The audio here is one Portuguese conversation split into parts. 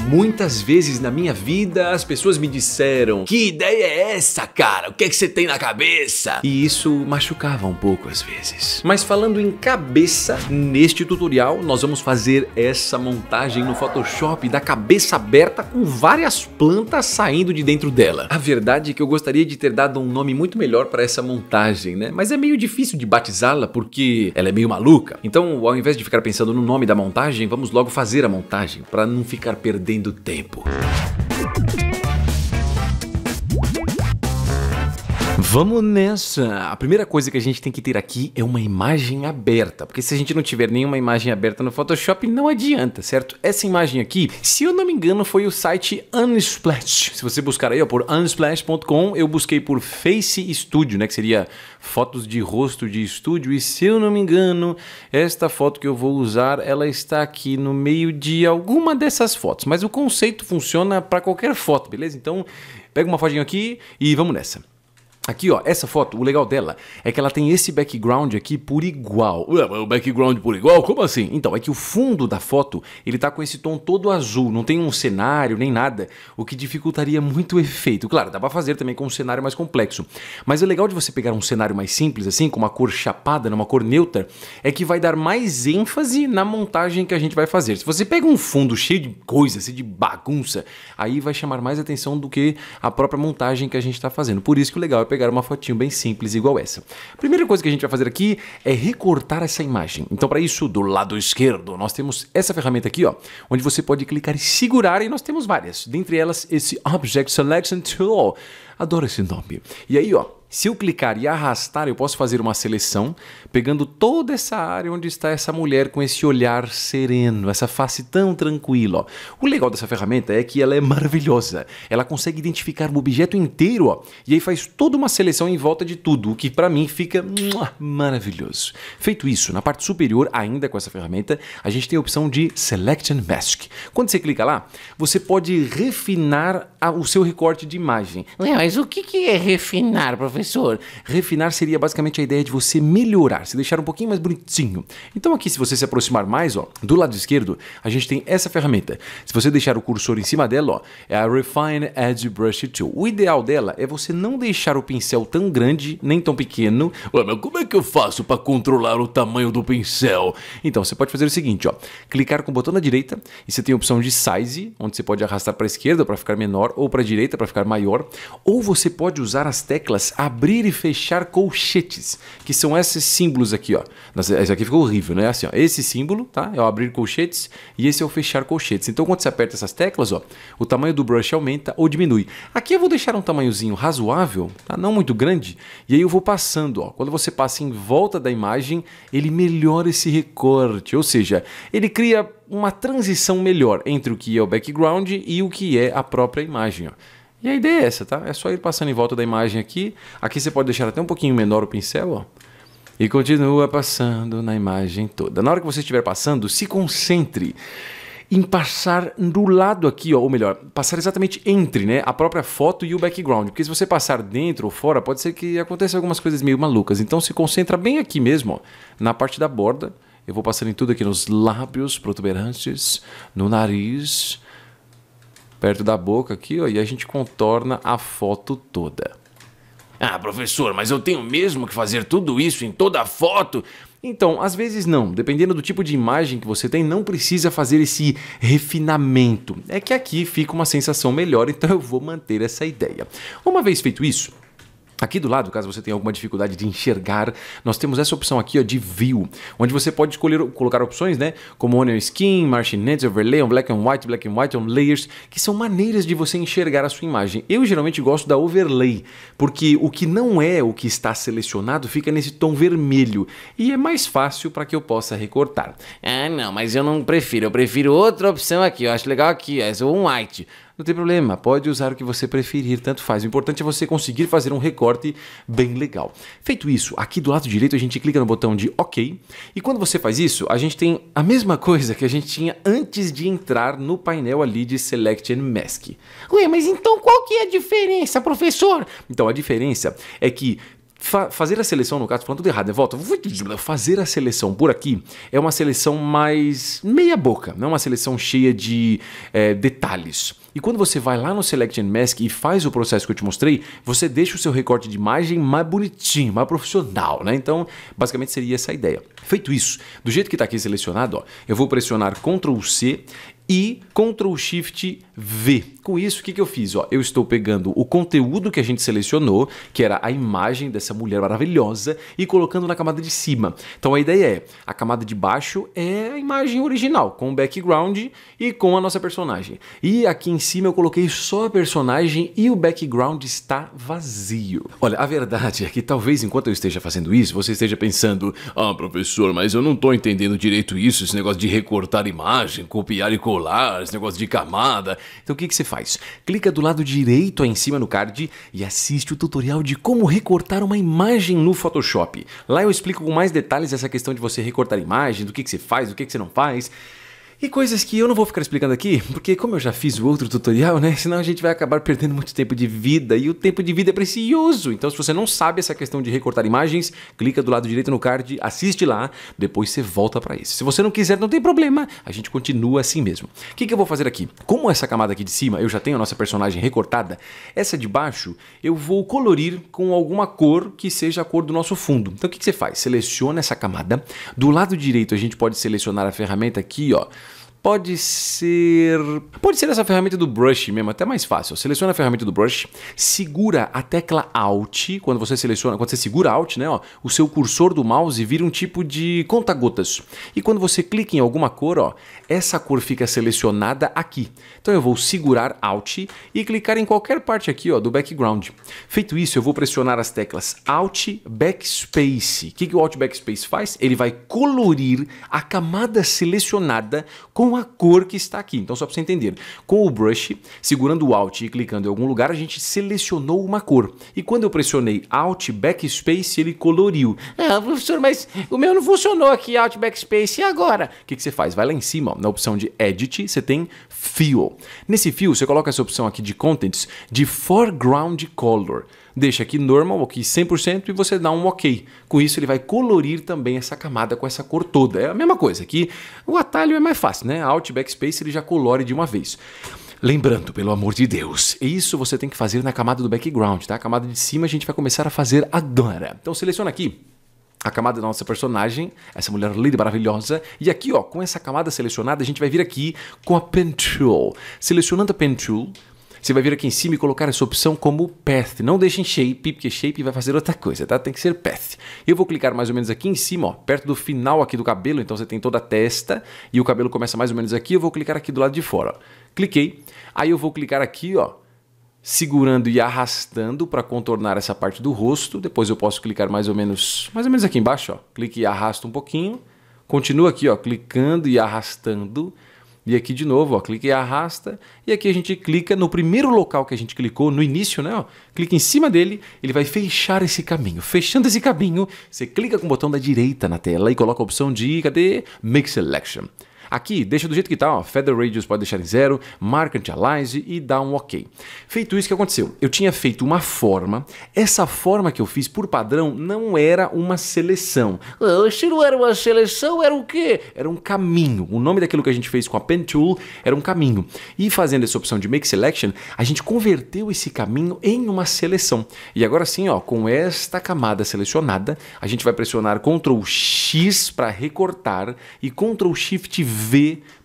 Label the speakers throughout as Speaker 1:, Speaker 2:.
Speaker 1: Muitas vezes na minha vida as pessoas me disseram: que ideia é essa, cara? O que é que você tem na cabeça? E isso machucava um pouco às vezes. Mas falando em cabeça, neste tutorial nós vamos fazer essa montagem no Photoshop da cabeça aberta com várias plantas saindo de dentro dela. A verdade é que eu gostaria de ter dado um nome muito melhor para essa montagem, né? Mas é meio difícil de batizá-la porque ela é meio maluca. Então, ao invés de ficar pensando no nome da montagem, vamos logo fazer a montagem para não ficar perdendo tempo. Vamos nessa! A primeira coisa que a gente tem que ter aqui é uma imagem aberta, porque se a gente não tiver nenhuma imagem aberta no Photoshop, não adianta, certo? Essa imagem aqui, se eu não me engano, foi o site Unsplash. Se você buscar aí, ó, por unsplash.com, eu busquei por Face Studio, né, que seria fotos de rosto de estúdio, e se eu não me engano, esta foto que eu vou usar, ela está aqui no meio de alguma dessas fotos, mas o conceito funciona para qualquer foto, beleza? Então, pega uma fotinho aqui e vamos nessa. Aqui, ó, essa foto, o legal dela é que ela tem esse background aqui por igual. Ué, mas o background por igual? Como assim? Então, é que o fundo da foto, ele tá com esse tom todo azul, não tem um cenário nem nada, o que dificultaria muito o efeito. Claro, dá pra fazer também com um cenário mais complexo. Mas o legal de você pegar um cenário mais simples, assim, com uma cor chapada, numa cor neutra, é que vai dar mais ênfase na montagem que a gente vai fazer. Se você pega um fundo cheio de coisa, assim, de bagunça, aí vai chamar mais atenção do que a própria montagem que a gente tá fazendo. Por isso que o legal é pegar uma fotinho bem simples igual essa. A primeira coisa que a gente vai fazer aqui é recortar essa imagem. Então, para isso, do lado esquerdo, nós temos essa ferramenta aqui, ó, onde você pode clicar e segurar, e nós temos várias. Dentre elas, esse Object Selection Tool. Adoro esse nome. E aí, ó, se eu clicar e arrastar, eu posso fazer uma seleção, pegando toda essa área onde está essa mulher com esse olhar sereno, essa face tão tranquila. Ó. O legal dessa ferramenta é que ela é maravilhosa. Ela consegue identificar o objeto inteiro, ó, e aí faz toda uma seleção em volta de tudo, o que para mim fica maravilhoso. Feito isso, na parte superior, ainda com essa ferramenta, a gente tem a opção de Select and Mask. Quando você clica lá, você pode refinar o seu recorte de imagem.
Speaker 2: Mas o que é refinar, professor?
Speaker 1: Refinar seria basicamente a ideia de você melhorar, se deixar um pouquinho mais bonitinho. Então aqui, se você se aproximar mais, ó, do lado esquerdo, a gente tem essa ferramenta. Se você deixar o cursor em cima dela, ó, é a Refine Edge Brush Tool. O ideal dela é você não deixar o pincel tão grande, nem tão pequeno. Ué, mas como é que eu faço para controlar o tamanho do pincel? Então, você pode fazer o seguinte, ó, clicar com o botão da direita e você tem a opção de Size, onde você pode arrastar para a esquerda para ficar menor, ou para a direita para ficar maior, ou você pode usar as teclas abrir e fechar colchetes, que são esses símbolos aqui, ó. Esse aqui ficou horrível, né? Assim, ó, esse símbolo, tá? É o abrir colchetes e esse é o fechar colchetes. Então, quando você aperta essas teclas, ó, o tamanho do brush aumenta ou diminui. Aqui eu vou deixar um tamanhozinho razoável, tá? Não muito grande, e aí eu vou passando, ó. Quando você passa em volta da imagem, ele melhora esse recorte, ou seja, ele cria uma transição melhor entre o que é o background e o que é a própria imagem, ó. E a ideia é essa, tá? É só ir passando em volta da imagem aqui. Aqui você pode deixar até um pouquinho menor o pincel, ó. E continua passando na imagem toda. Na hora que você estiver passando, se concentre em passar do lado aqui, ó, ou melhor, passar exatamente entre, né, a própria foto e o background. Porque se você passar dentro ou fora, pode ser que aconteça algumas coisas meio malucas. Então se concentra bem aqui mesmo, ó, na parte da borda. Eu vou passando em tudo aqui nos lábios protuberantes, no nariz, perto da boca aqui, ó, e a gente contorna a foto toda.
Speaker 2: Ah, professor, mas eu tenho mesmo que fazer tudo isso em toda a foto?
Speaker 1: Então, às vezes não. Dependendo do tipo de imagem que você tem, não precisa fazer esse refinamento. É que aqui fica uma sensação melhor, então eu vou manter essa ideia. Uma vez feito isso, aqui do lado, caso você tenha alguma dificuldade de enxergar, nós temos essa opção aqui, ó, de View, onde você pode escolher, colocar opções, né, como On Skin, Martinez, Overlay, On Black and White, On Layers, que são maneiras de você enxergar a sua imagem. Eu geralmente gosto da Overlay, porque o que não é o que está selecionado fica nesse tom vermelho, e é mais fácil para que eu possa recortar.
Speaker 2: Ah, não, mas eu não prefiro, eu prefiro outra opção aqui, eu acho legal aqui, essa é o White.
Speaker 1: Não tem problema, pode usar o que você preferir, tanto faz. O importante é você conseguir fazer um recorte bem legal. Feito isso, aqui do lado direito a gente clica no botão de OK. E quando você faz isso, a gente tem a mesma coisa que a gente tinha antes de entrar no painel ali de Select and Mask.
Speaker 2: Ué, mas então qual que é a diferença, professor?
Speaker 1: Então a diferença é que Fazer a seleção, no caso, falando tudo errado, né? Volta. Fazer a seleção por aqui é uma seleção mais meia boca, não é uma seleção cheia de detalhes. E quando você vai lá no Select and Mask e faz o processo que eu te mostrei, você deixa o seu recorte de imagem mais bonitinho, mais profissional, né? Então, basicamente seria essa a ideia. Feito isso, do jeito que está aqui selecionado, ó, eu vou pressionar Ctrl C e Ctrl Shift V. Com isso, o que eu fiz? Ó, eu estou pegando o conteúdo que a gente selecionou, que era a imagem dessa mulher maravilhosa, e colocando na camada de cima. Então a ideia é, a camada de baixo é a imagem original, com o background e com a nossa personagem. E aqui em cima eu coloquei só a personagem e o background está vazio. Olha, a verdade é que talvez enquanto eu esteja fazendo isso, você esteja pensando, ah, professor, mas eu não estou entendendo direito isso, esse negócio de recortar imagem, copiar e colar, esse negócio de camada. Então o que você faz? Clica do lado direito aí em cima no card e assiste o tutorial de como recortar uma imagem no Photoshop. Lá eu explico com mais detalhes essa questão de você recortar imagem, do que você faz, do que você não faz. E coisas que eu não vou ficar explicando aqui, porque como eu já fiz o outro tutorial, né? Senão a gente vai acabar perdendo muito tempo de vida, e o tempo de vida é precioso. Então se você não sabe essa questão de recortar imagens, clica do lado direito no card, assiste lá, depois você volta para isso. Se você não quiser, não tem problema, a gente continua assim mesmo. O que eu vou fazer aqui? Como essa camada aqui de cima, eu já tenho a nossa personagem recortada, essa de baixo eu vou colorir com alguma cor que seja a cor do nosso fundo. Então o que você faz? Seleciona essa camada, do lado direito a gente pode selecionar a ferramenta aqui, ó. Pode ser essa ferramenta do brush mesmo, até mais fácil. Seleciona a ferramenta do brush, segura a tecla Alt, quando você segura Alt, né, ó, o seu cursor do mouse vira um tipo de conta-gotas. E quando você clica em alguma cor, ó, essa cor fica selecionada aqui. Então eu vou segurar Alt e clicar em qualquer parte aqui, ó, do background. Feito isso, eu vou pressionar as teclas Alt Backspace. O que o Alt Backspace faz? Ele vai colorir a camada selecionada com a cor que está aqui. Então só para você entender, com o brush, segurando o Alt e clicando em algum lugar, a gente selecionou uma cor. E quando eu pressionei Alt Backspace, ele coloriu.
Speaker 2: Ah, professor, mas o meu não funcionou aqui, Alt Backspace, e agora?
Speaker 1: O que você faz? Vai lá em cima, ó, na opção de Edit, você tem Fill. Nesse Fill, você coloca essa opção aqui de Contents de Foreground Color. Deixa aqui Normal, aqui 100% e você dá um OK. Com isso ele vai colorir também essa camada com essa cor toda. É a mesma coisa, aqui o atalho é mais fácil, né? Alt Backspace ele já colore de uma vez. Lembrando, pelo amor de Deus, isso você tem que fazer na camada do background, tá? A camada de cima a gente vai começar a fazer agora. Então seleciona aqui a camada da nossa personagem, essa mulher linda, maravilhosa. E aqui, ó, com essa camada selecionada, a gente vai vir aqui com a Pen Tool. Selecionando a Pen Tool, você vai vir aqui em cima e colocar essa opção como Path. Não deixe em Shape, porque Shape vai fazer outra coisa, tá? Tem que ser Path. Eu vou clicar mais ou menos aqui em cima, ó, perto do final aqui do cabelo. Então você tem toda a testa e o cabelo começa mais ou menos aqui. Eu vou clicar aqui do lado de fora, ó. Cliquei. Aí eu vou clicar aqui, ó, segurando e arrastando para contornar essa parte do rosto. Depois eu posso clicar mais ou menos aqui embaixo, ó. Clique e arrasta um pouquinho. Continua aqui, ó, clicando e arrastando. E aqui de novo, ó, clica e arrasta. E aqui a gente clica no primeiro local que a gente clicou no início, né? Ó, clica em cima dele, ele vai fechar esse caminho. Fechando esse caminho, você clica com o botão da direita na tela e coloca a opção de, cadê? Make Selection. Aqui, deixa do jeito que tá, ó, Feather Radius pode deixar em 0, Mark Anti-Aliase e dá um OK. Feito isso, o que aconteceu? Eu tinha feito uma forma, essa forma que eu fiz por padrão não era uma seleção.
Speaker 2: Se não era uma seleção, era o quê?
Speaker 1: Era um caminho. O nome daquilo que a gente fez com a Pen Tool era um caminho. E fazendo essa opção de Make Selection, a gente converteu esse caminho em uma seleção. E agora sim, ó, com esta camada selecionada, a gente vai pressionar Ctrl X para recortar e Ctrl Shift V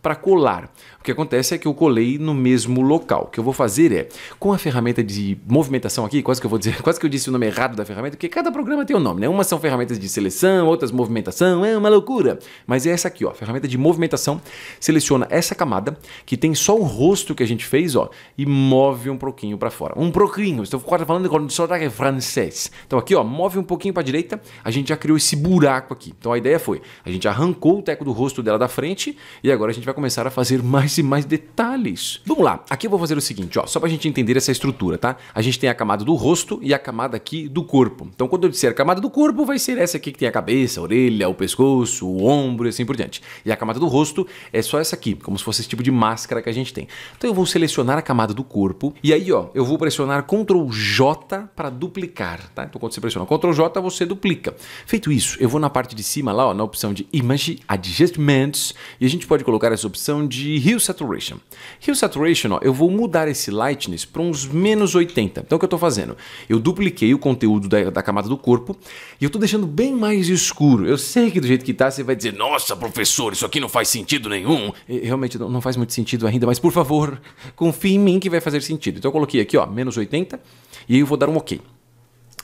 Speaker 1: para colar. O que acontece é que eu colei no mesmo local. O que eu vou fazer é, com a ferramenta de movimentação aqui, quase que eu disse o nome errado da ferramenta, porque cada programa tem um nome, né? Umas são ferramentas de seleção, outras movimentação, é uma loucura. Mas é essa aqui, ó, ferramenta de movimentação, seleciona essa camada, que tem só o rosto que a gente fez, ó, e move um pouquinho para fora. Um pouquinho, estou falando com sotaque francês. Então aqui, ó, move um pouquinho para a direita, a gente já criou esse buraco aqui. Então a ideia foi, a gente arrancou o teco do rosto dela da frente, e agora a gente vai vai começar a fazer mais e mais detalhes. Vamos lá, aqui eu vou fazer o seguinte, ó, só pra gente entender essa estrutura, tá? A gente tem a camada do rosto e a camada aqui do corpo. Então quando eu disser a camada do corpo, vai ser essa aqui que tem a cabeça, a orelha, o pescoço, o ombro e assim por diante. E a camada do rosto é só essa aqui, como se fosse esse tipo de máscara que a gente tem. Então eu vou selecionar a camada do corpo e aí, ó, eu vou pressionar Ctrl J para duplicar, tá? Então quando você pressiona Ctrl J, você duplica. Feito isso, eu vou na parte de cima lá, ó, na opção de Image Adjustments e a gente pode colocar essa opção de Hue Saturation. Hue Saturation, ó, eu vou mudar esse Lightness para uns menos 80. Então o que eu estou fazendo? Eu dupliquei o conteúdo da camada do corpo e eu estou deixando bem mais escuro. Eu sei que do jeito que tá, você vai dizer, nossa, professor, isso aqui não faz sentido nenhum. E, realmente não faz muito sentido ainda, mas por favor, confie em mim que vai fazer sentido. Então eu coloquei aqui, ó, menos 80 e aí eu vou dar um OK.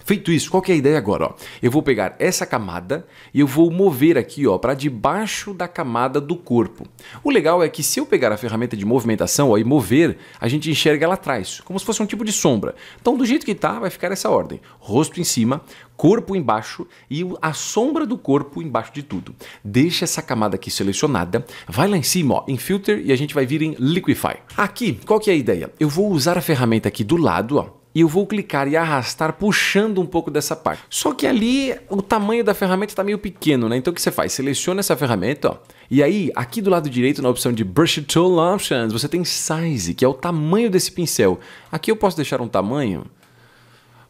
Speaker 1: Feito isso, qual que é a ideia agora? Ó? Eu vou pegar essa camada e eu vou mover aqui para debaixo da camada do corpo. O legal é que se eu pegar a ferramenta de movimentação ó, e mover, a gente enxerga ela atrás, como se fosse um tipo de sombra. Então do jeito que tá, vai ficar essa ordem. Rosto em cima, corpo embaixo e a sombra do corpo embaixo de tudo. Deixa essa camada aqui selecionada, vai lá em cima ó, em Filter e a gente vai vir em Liquify. Aqui, qual que é a ideia? Eu vou usar a ferramenta aqui do lado, ó. E eu vou clicar e arrastar puxando um pouco dessa parte. Só que ali o tamanho da ferramenta está meio pequeno, né? Então o que você faz? Seleciona essa ferramenta, ó. E aí, aqui do lado direito, na opção de Brush Tool Options, você tem Size, que é o tamanho desse pincel. Aqui eu posso deixar um tamanho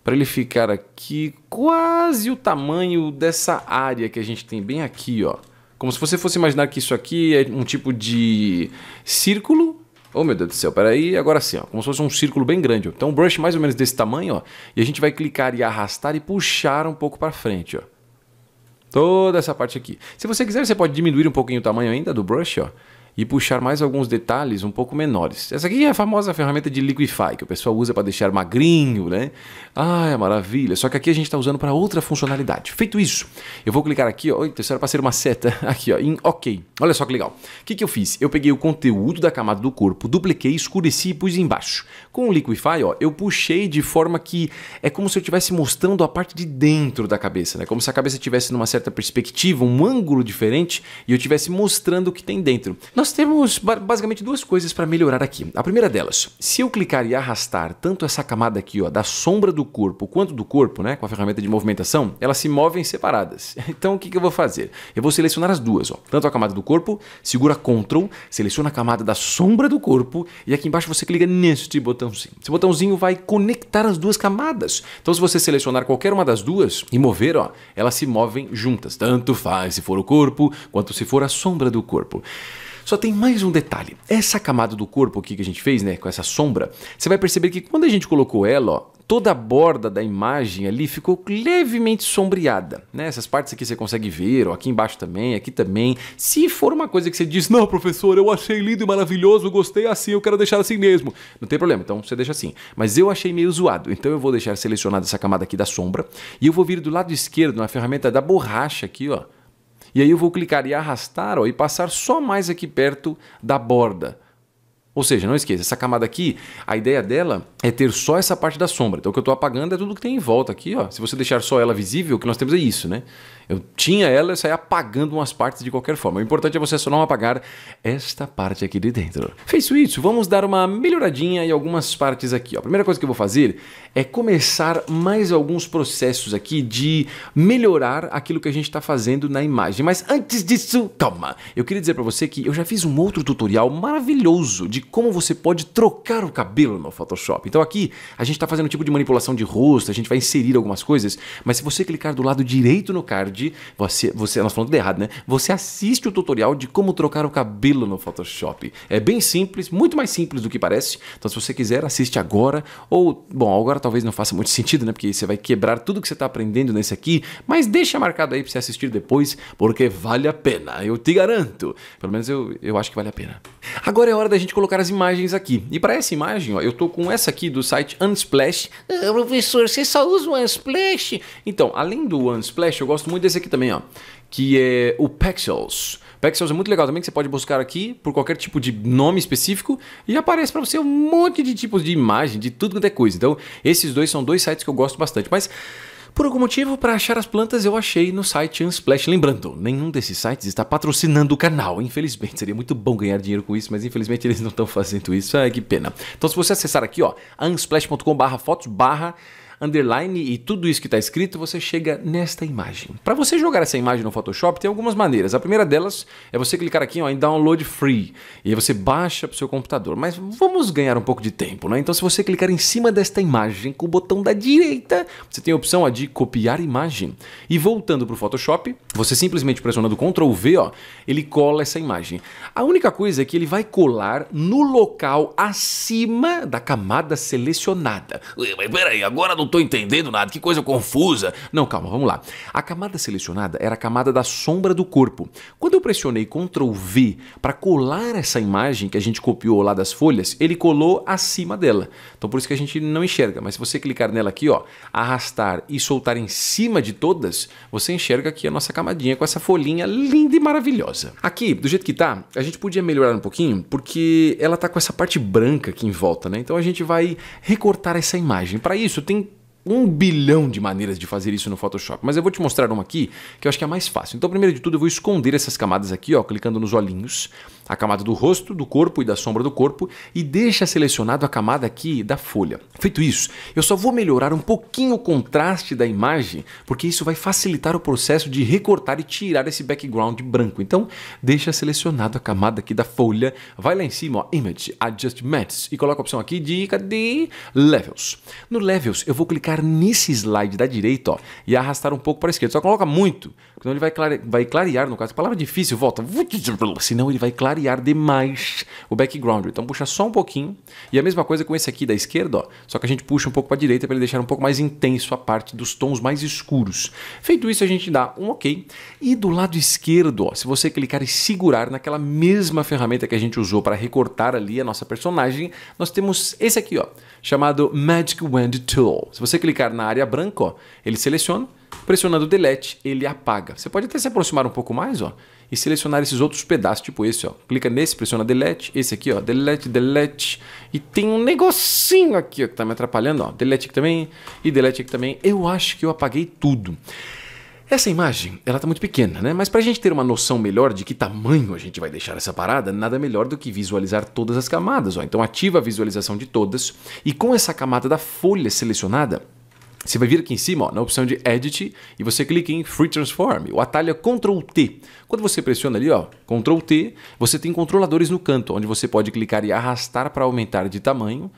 Speaker 1: para ele ficar aqui quase o tamanho dessa área que a gente tem bem aqui, ó. Como se você fosse imaginar que isso aqui é um tipo de círculo. Oh, meu Deus do céu, peraí, agora sim, ó, como se fosse um círculo bem grande. Ó. Então um brush mais ou menos desse tamanho, ó, e a gente vai clicar e arrastar e puxar um pouco para frente, ó. Toda essa parte aqui. Se você quiser, você pode diminuir um pouquinho o tamanho ainda do brush, ó, e puxar mais alguns detalhes um pouco menores. Essa aqui é a famosa ferramenta de Liquify, que o pessoal usa para deixar magrinho, né? Ah, é maravilha. Só que aqui a gente está usando para outra funcionalidade. Feito isso, eu vou clicar aqui, ó. Isso era para ser uma seta. Aqui, ó, em OK. Olha só que legal. O que eu fiz? Eu peguei o conteúdo da camada do corpo, dupliquei, escureci e pus embaixo. Com o Liquify, ó, eu puxei de forma que é como se eu estivesse mostrando a parte de dentro da cabeça, né? Como se a cabeça estivesse numa certa perspectiva, um ângulo diferente, e eu estivesse mostrando o que tem dentro. Nós temos basicamente duas coisas para melhorar aqui. A primeira delas, se eu clicar e arrastar tanto essa camada aqui, ó, da sombra do corpo quanto do corpo, né, com a ferramenta de movimentação, elas se movem separadas. Então o que eu vou fazer? Eu vou selecionar as duas, ó, tanto a camada do corpo, segura Ctrl, seleciona a camada da sombra do corpo e aqui embaixo você clica neste botãozinho. Esse botãozinho vai conectar as duas camadas. Então se você selecionar qualquer uma das duas e mover, ó, elas se movem juntas. Tanto faz se for o corpo quanto se for a sombra do corpo. Só tem mais um detalhe. Essa camada do corpo aqui que a gente fez, né, com essa sombra, você vai perceber que quando a gente colocou ela, ó, toda a borda da imagem ali ficou levemente sombreada, né? Essas partes aqui você consegue ver, ó, aqui embaixo também, aqui também. Se for uma coisa que você diz, não, professor, eu achei lindo e maravilhoso, gostei assim, eu quero deixar assim mesmo. Não tem problema, então você deixa assim. Mas eu achei meio zoado, então eu vou deixar selecionada essa camada aqui da sombra e eu vou vir do lado esquerdo na ferramenta da borracha aqui, ó. E aí eu vou clicar e arrastar, ó, e passar só mais aqui perto da borda. Ou seja, não esqueça, essa camada aqui, a ideia dela é ter só essa parte da sombra. Então o que eu estou apagando é tudo que tem em volta aqui, ó. Se você deixar só ela visível, o que nós temos é isso, né? Eu tinha ela e saí apagando umas partes de qualquer forma. O importante é você só não apagar esta parte aqui de dentro. Feito isso, vamos dar uma melhoradinha em algumas partes aqui, ó. A primeira coisa que eu vou fazer é começar mais alguns processos aqui de melhorar aquilo que a gente está fazendo na imagem. Mas antes disso, calma. Eu queria dizer para você que eu já fiz um outro tutorial maravilhoso de como você pode trocar o cabelo no Photoshop. Então aqui a gente está fazendo um tipo de manipulação de rosto, a gente vai inserir algumas coisas, mas se você clicar do lado direito no card, nós falamos tudo errado, né? Você assiste o tutorial de como trocar o cabelo no Photoshop. É bem simples, muito mais simples do que parece. Então se você quiser, assiste agora. Ou, bom, agora talvez não faça muito sentido, né? Porque você vai quebrar tudo que você está aprendendo nesse aqui, mas deixa marcado aí para você assistir depois, porque vale a pena, eu te garanto. Pelo menos eu acho que vale a pena. Agora é hora da gente colocar as imagens aqui. E para essa imagem, ó, eu tô com essa aqui do site Unsplash.
Speaker 2: Ah, professor, você só usa o Unsplash?
Speaker 1: Então, além do Unsplash, eu gosto muito desse aqui também, ó, que é o Pexels. Pexels é muito legal também, que você pode buscar aqui por qualquer tipo de nome específico e aparece para você um monte de tipos de imagem, de tudo quanto é coisa. Então, esses dois são dois sites que eu gosto bastante. Mas Por algum motivo, para achar as plantas, eu achei no site Unsplash. Lembrando, nenhum desses sites está patrocinando o canal, infelizmente. Seria muito bom ganhar dinheiro com isso, mas infelizmente eles não estão fazendo isso. Que pena. Então, se você acessar aqui, ó, unsplash.com/fotos/ underline e tudo isso que está escrito, você chega nesta imagem. Para você jogar essa imagem no Photoshop, tem algumas maneiras. A primeira delas é você clicar aqui, ó, em Download Free, e aí você baixa para o seu computador. Mas vamos ganhar um pouco de tempo, né? Então, se você clicar em cima desta imagem com o botão da direita, você tem a opção ó, de copiar imagem. E voltando para o Photoshop, você simplesmente pressionando Ctrl V, ó, ele cola essa imagem. A única coisa é que ele vai colar no local acima da camada selecionada.
Speaker 2: Mas peraí, agora não tô entendendo nada, que coisa confusa.
Speaker 1: Não, calma, vamos lá. A camada selecionada era a camada da sombra do corpo. Quando eu pressionei Ctrl V para colar essa imagem que a gente copiou lá das folhas, ele colou acima dela. Então por isso que a gente não enxerga. Mas se você clicar nela aqui, ó, arrastar e soltar em cima de todas, você enxerga aqui a nossa camadinha com essa folhinha linda e maravilhosa. Aqui, do jeito que tá, a gente podia melhorar um pouquinho, porque ela tá com essa parte branca aqui em volta, né? Então a gente vai recortar essa imagem. Para isso, tem 1 bilhão de maneiras de fazer isso no Photoshop, mas eu vou te mostrar uma aqui que eu acho que é mais fácil. Então, primeiro de tudo, eu vou esconder essas camadas aqui, ó, clicando nos olhinhos, a camada do rosto, do corpo e da sombra do corpo, e deixa selecionado a camada aqui da folha. Feito isso, eu só vou melhorar um pouquinho o contraste da imagem, porque isso vai facilitar o processo de recortar e tirar esse background branco. Então, deixa selecionado a camada aqui da folha, vai lá em cima, ó, Image, Adjustments, e coloca a opção aqui de, cadê? Levels. No Levels, eu vou clicar nesse slide da direita, ó, e arrastar um pouco para a esquerda. Só coloca muito, senão ele vai clarear, no caso. Palavra difícil, volta. Senão ele vai clarear demais o background. Então puxa só um pouquinho. E a mesma coisa com esse aqui da esquerda, ó, só que a gente puxa um pouco para a direita para ele deixar um pouco mais intenso a parte dos tons mais escuros. Feito isso, a gente dá um OK. E do lado esquerdo, ó, se você clicar e segurar naquela mesma ferramenta que a gente usou para recortar ali a nossa personagem, nós temos esse aqui, ó, chamado Magic Wand Tool. Se você clicar na área branca, ó, ele seleciona, pressionando Delete, ele apaga. Você pode até se aproximar um pouco mais, ó, e selecionar esses outros pedaços, tipo esse, ó. Clica nesse, pressiona Delete, esse aqui, ó, Delete, Delete, e tem um negocinho aqui, ó, que tá me atrapalhando, ó, Delete aqui também, e Delete aqui também. Eu acho que eu apaguei tudo. Essa imagem, ela tá muito pequena, né? Mas pra gente ter uma noção melhor de que tamanho a gente vai deixar essa parada, nada melhor do que visualizar todas as camadas, ó. Então ativa a visualização de todas, e com essa camada da folha selecionada, você vai vir aqui em cima, ó, na opção de Edit, e você clica em Free Transform. O atalho é Ctrl T. Quando você pressiona ali, ó, Ctrl T, você tem controladores no canto, onde você pode clicar e arrastar para aumentar de tamanho.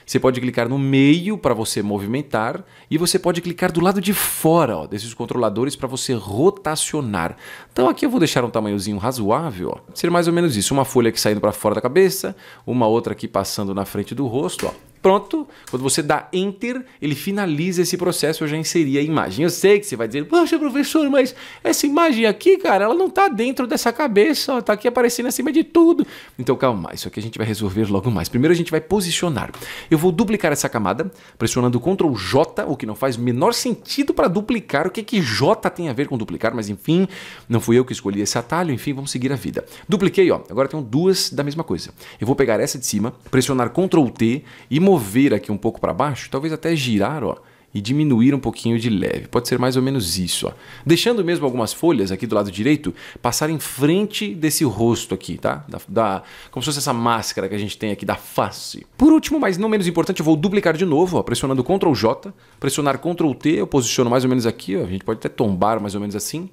Speaker 1: Você pode clicar no meio para você movimentar e você pode clicar do lado de fora, ó, desses controladores para você rotacionar. Então aqui eu vou deixar um tamanhozinho razoável, ó, ser mais ou menos isso. Uma folha aqui saindo para fora da cabeça, uma outra aqui passando na frente do rosto, ó. Pronto, quando você dá Enter, ele finaliza esse processo. Eu já inseri a imagem. Eu sei que você vai dizer, poxa, professor, mas essa imagem aqui, cara, ela não está dentro dessa cabeça, ó, tá aqui aparecendo acima de tudo. Então calma, isso aqui a gente vai resolver logo mais. Primeiro a gente vai posicionar. Eu vou duplicar essa camada, pressionando Ctrl J, o que não faz o menor sentido para duplicar. O que que J tem a ver com duplicar? Mas enfim, não fui eu que escolhi esse atalho, enfim, vamos seguir a vida. Dupliquei, ó, agora tenho duas da mesma coisa. Eu vou pegar essa de cima, pressionar Ctrl T e mover aqui um pouco para baixo, talvez até girar, ó, e diminuir um pouquinho de leve. Pode ser mais ou menos isso, ó. Deixando mesmo algumas folhas aqui do lado direito passar em frente desse rosto aqui, tá? Como se fosse essa máscara que a gente tem aqui da face. Por último, mas não menos importante, eu vou duplicar de novo, ó, pressionando Ctrl J, pressionar Ctrl T, eu posiciono mais ou menos aqui, ó, a gente pode até tombar mais ou menos assim.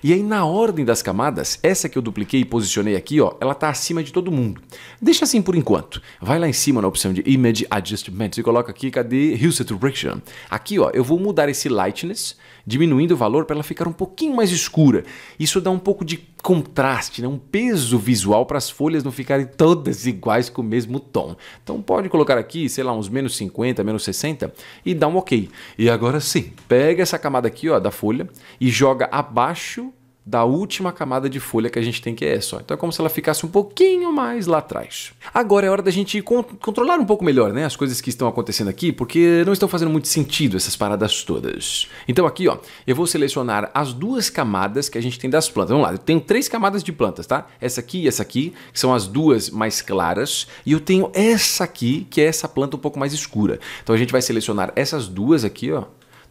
Speaker 1: E aí na ordem das camadas, essa que eu dupliquei e posicionei aqui, ó, ela tá acima de todo mundo. Deixa assim por enquanto. Vai lá em cima na opção de Image Adjustments e coloca aqui, cadê Hue Saturation? Aqui, ó, eu vou mudar esse Lightness, diminuindo o valor para ela ficar um pouquinho mais escura. Isso dá um pouco de contraste, né? Um peso visual para as folhas não ficarem todas iguais com o mesmo tom. Então pode colocar aqui, sei lá, uns menos 50, menos 60 e dá um OK. E agora sim, pega essa camada aqui, ó, da folha e joga abaixo da última camada de folha que a gente tem, que é essa. Então é como se ela ficasse um pouquinho mais lá atrás. Agora é hora da gente controlar um pouco melhor, né, as coisas que estão acontecendo aqui, porque não estão fazendo muito sentido essas paradas todas. Então aqui, ó, eu vou selecionar as duas camadas que a gente tem das plantas. Vamos lá, eu tenho 3 camadas de plantas, tá? Essa aqui e essa aqui, que são as duas mais claras, e eu tenho essa aqui, que é essa planta um pouco mais escura. Então a gente vai selecionar essas duas aqui, ó,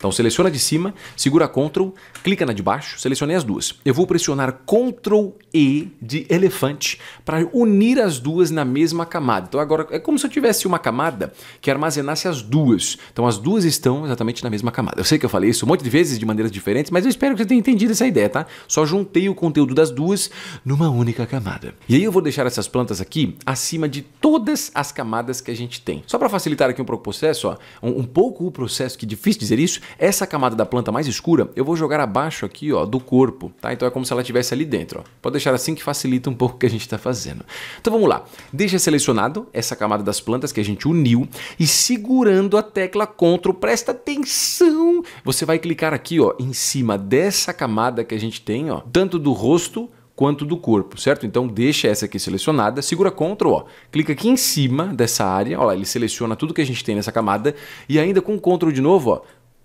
Speaker 1: Então seleciona de cima, segura Ctrl, clica na de baixo, selecionei as duas. Eu vou pressionar Ctrl E de elefante para unir as duas na mesma camada. Então agora é como se eu tivesse uma camada que armazenasse as duas. Então as duas estão exatamente na mesma camada. Eu sei que eu falei isso um monte de vezes de maneiras diferentes, mas eu espero que você tenha entendido essa ideia, tá? Só juntei o conteúdo das duas numa única camada. E aí eu vou deixar essas plantas aqui acima de todas as camadas que a gente tem. Só para facilitar aqui um pouco o processo, ó, um pouco o processo, que é difícil dizer isso, essa camada da planta mais escura eu vou jogar abaixo aqui, ó, do corpo, tá? Então é como se ela estivesse ali dentro, ó. Pode deixar assim que facilita um pouco o que a gente está fazendo. Então vamos lá. Deixa selecionado essa camada das plantas que a gente uniu e segurando a tecla Ctrl, presta atenção, você vai clicar aqui, ó, em cima dessa camada que a gente tem, ó, tanto do rosto quanto do corpo, certo? Então deixa essa aqui selecionada, segura Ctrl, ó, clica aqui em cima dessa área, ó lá, ele seleciona tudo que a gente tem nessa camada e ainda com Ctrl de novo, ó,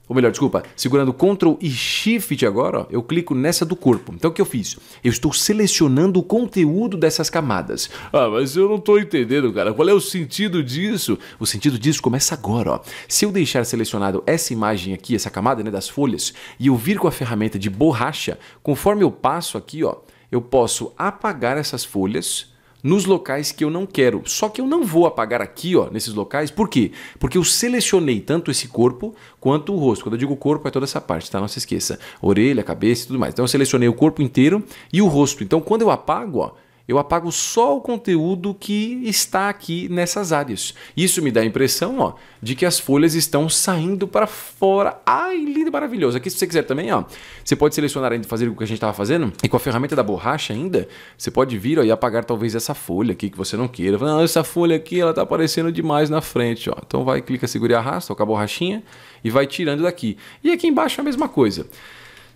Speaker 1: ou melhor, desculpa, segurando Ctrl e Shift agora, ó, eu clico nessa do corpo. Então o que eu fiz? Eu estou selecionando o conteúdo dessas camadas. Ah, mas eu não estou entendendo, cara. Qual é o sentido disso? O sentido disso começa agora, ó. Se eu deixar selecionado essa imagem aqui, essa camada, né, das folhas, e eu vir com a ferramenta de borracha, conforme eu passo aqui, ó, eu posso apagar essas folhas nos locais que eu não quero. Só que eu não vou apagar aqui, ó, nesses locais. Por quê? Porque eu selecionei tanto esse corpo quanto o rosto. Quando eu digo corpo, é toda essa parte, tá? Não se esqueça. Orelha, cabeça e tudo mais. Então eu selecionei o corpo inteiro e o rosto. Então quando eu apago, ó, eu apago só o conteúdo que está aqui nessas áreas. Isso me dá a impressão, ó, de que as folhas estão saindo para fora. Ai, lindo, maravilhoso. Aqui, se você quiser também, ó, você pode selecionar ainda, fazer o que a gente estava fazendo, e com a ferramenta da borracha ainda, você pode vir, ó, e apagar talvez essa folha aqui que você não queira. Não, essa folha aqui, ela está aparecendo demais na frente, ó. Então vai, clica, segura e arrasta, ó, com a borrachinha, e vai tirando daqui. E aqui embaixo é a mesma coisa.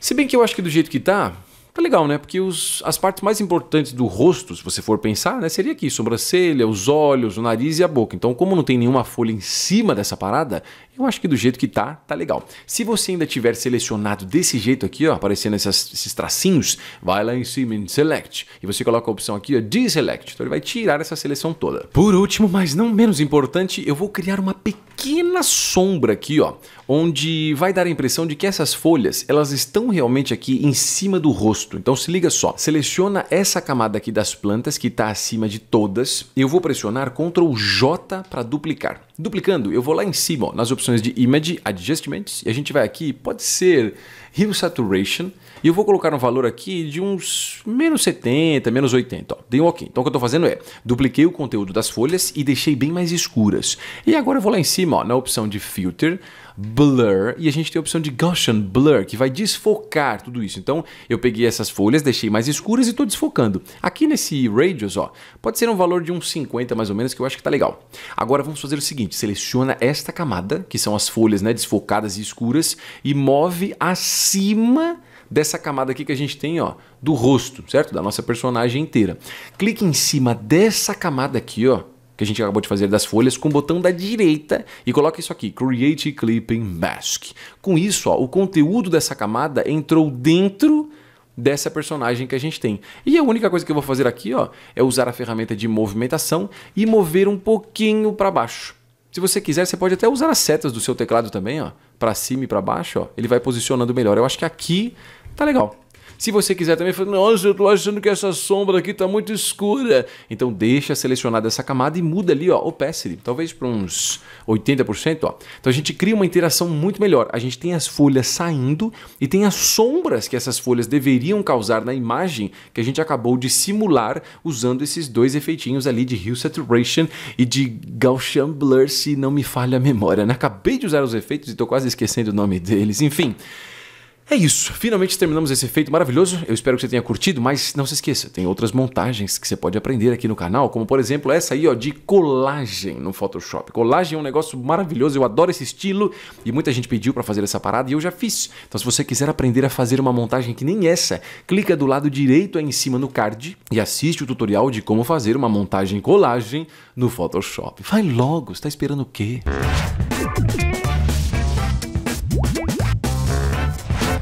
Speaker 1: Se bem que eu acho que do jeito que tá legal, né? Porque as partes mais importantes do rosto, se você for pensar, né, seria aqui, sobrancelha, os olhos, o nariz e a boca. Então, como não tem nenhuma folha em cima dessa parada, eu acho que do jeito que tá legal. Se você ainda tiver selecionado desse jeito aqui, ó, aparecendo esses tracinhos, vai lá em cima em Select e você coloca a opção aqui, ó, Deselect. Então ele vai tirar essa seleção toda. Por último, mas não menos importante, eu vou criar uma pequena sombra aqui, ó, onde vai dar a impressão de que essas folhas, elas estão realmente aqui em cima do rosto. Então se liga só, seleciona essa camada aqui das plantas que está acima de todas. Eu vou pressionar Ctrl J para duplicar. Duplicando, eu vou lá em cima, ó, nas opções de Image Adjustments, e a gente vai aqui, pode ser Hue Saturation, e eu vou colocar um valor aqui de uns menos 70, menos 80, ó. Dei um OK. Então o que eu estou fazendo é, dupliquei o conteúdo das folhas e deixei bem mais escuras. E agora eu vou lá em cima, ó, na opção de Filter, Blur, e a gente tem a opção de Gaussian Blur, que vai desfocar tudo isso. Então eu peguei essas folhas, deixei mais escuras e estou desfocando. Aqui nesse Radius, ó, pode ser um valor de uns 50 mais ou menos, que eu acho que tá legal. Agora vamos fazer o seguinte, seleciona esta camada, que são as folhas, né, desfocadas e escuras, e move acima dessa camada aqui que a gente tem, ó, do rosto, certo? Da nossa personagem inteira. Clique em cima dessa camada aqui, ó, que a gente acabou de fazer das folhas, com o botão da direita e coloca isso aqui, Create Clipping Mask. Com isso, ó, o conteúdo dessa camada entrou dentro dessa personagem que a gente tem. E a única coisa que eu vou fazer aqui, ó, é usar a ferramenta de movimentação e mover um pouquinho para baixo. Se você quiser, você pode até usar as setas do seu teclado também, ó, para cima e para baixo, ó, ele vai posicionando melhor. Eu acho que aqui tá legal. Se você quiser também falar, nossa, eu tô achando que essa sombra aqui tá muito escura. Então deixa selecionada essa camada e muda ali, ó, opacity, talvez para uns 80%, ó. Então a gente cria uma interação muito melhor. A gente tem as folhas saindo e tem as sombras que essas folhas deveriam causar na imagem que a gente acabou de simular usando esses dois efeitinhos ali de Hue Saturation e de Gaussian Blur, se não me falha a memória, né? Acabei de usar os efeitos e tô quase esquecendo o nome deles, enfim. É isso, finalmente terminamos esse efeito maravilhoso, eu espero que você tenha curtido, mas não se esqueça, tem outras montagens que você pode aprender aqui no canal, como por exemplo essa aí, ó, de colagem no Photoshop. Colagem é um negócio maravilhoso, eu adoro esse estilo e muita gente pediu para fazer essa parada e eu já fiz. Então se você quiser aprender a fazer uma montagem que nem essa, clica do lado direito aí em cima no card e assiste o tutorial de como fazer uma montagem colagem no Photoshop. Vai logo, você tá esperando o quê?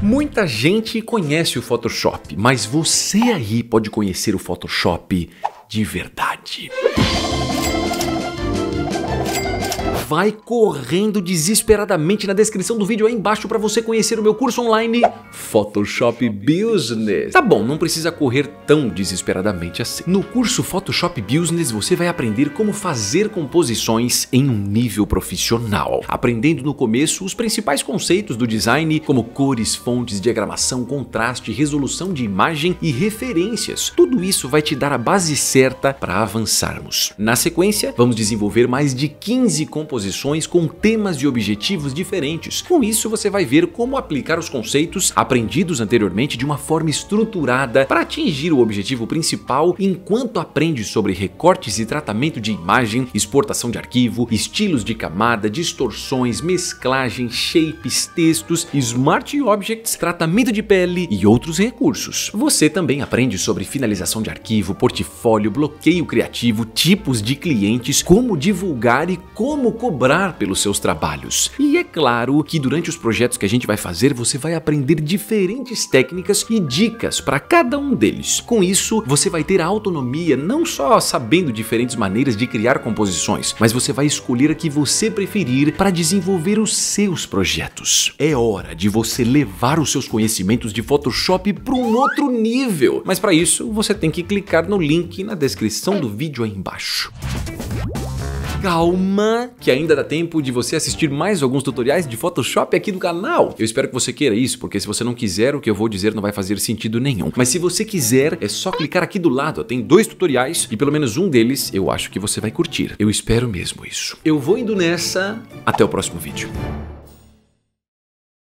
Speaker 1: Muita gente conhece o Photoshop, mas você aí pode conhecer o Photoshop de verdade. vai correndo desesperadamente na descrição do vídeo aí embaixo para você conhecer o meu curso online Photoshop Business. Tá bom, não precisa correr tão desesperadamente assim. No curso Photoshop Business você vai aprender como fazer composições em um nível profissional, aprendendo no começo os principais conceitos do design, como cores, fontes, diagramação, contraste, resolução de imagem e referências. Tudo isso vai te dar a base certa para avançarmos. Na sequência, vamos desenvolver mais de 15 composições com temas e objetivos diferentes. Com isso, você vai ver como aplicar os conceitos aprendidos anteriormente de uma forma estruturada para atingir o objetivo principal enquanto aprende sobre recortes e tratamento de imagem, exportação de arquivo, estilos de camada, distorções, mesclagem, shapes, textos, smart objects, tratamento de pele e outros recursos. Você também aprende sobre finalização de arquivo, portfólio, bloqueio criativo, tipos de clientes, como divulgar e como cobrar pelos seus trabalhos. E é claro que durante os projetos que a gente vai fazer, você vai aprender diferentes técnicas e dicas para cada um deles. Com isso, você vai ter a autonomia não só sabendo diferentes maneiras de criar composições, mas você vai escolher a que você preferir para desenvolver os seus projetos. É hora de você levar os seus conhecimentos de Photoshop para um outro nível. Mas para isso, você tem que clicar no link na descrição do vídeo aí embaixo. Calma, que ainda dá tempo de você assistir mais alguns tutoriais de Photoshop aqui do canal. Eu espero que você queira isso, porque se você não quiser, o que eu vou dizer não vai fazer sentido nenhum. Mas se você quiser, é só clicar aqui do lado. Tem 2 tutoriais e pelo menos um deles eu acho que você vai curtir. Eu espero mesmo isso. Eu vou indo nessa. Até o próximo vídeo.